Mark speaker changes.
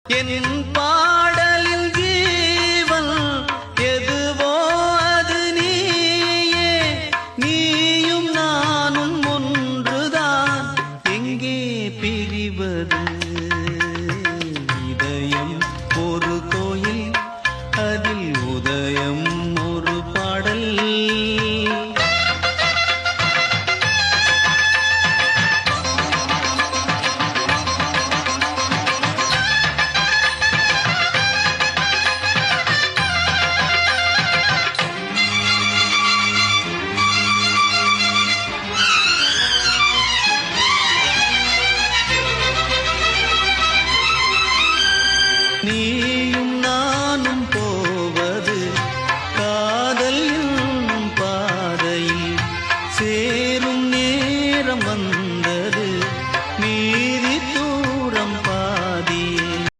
Speaker 1: என் பாடலின் ஜீவன் எதுவோ அது நீயே, நீயும் நானும் ஒன்றுதான், எங்கே பிரிவது? இதயம் ஒரு கோயில், அதில் உதயம் ஒரு பாடல். நீ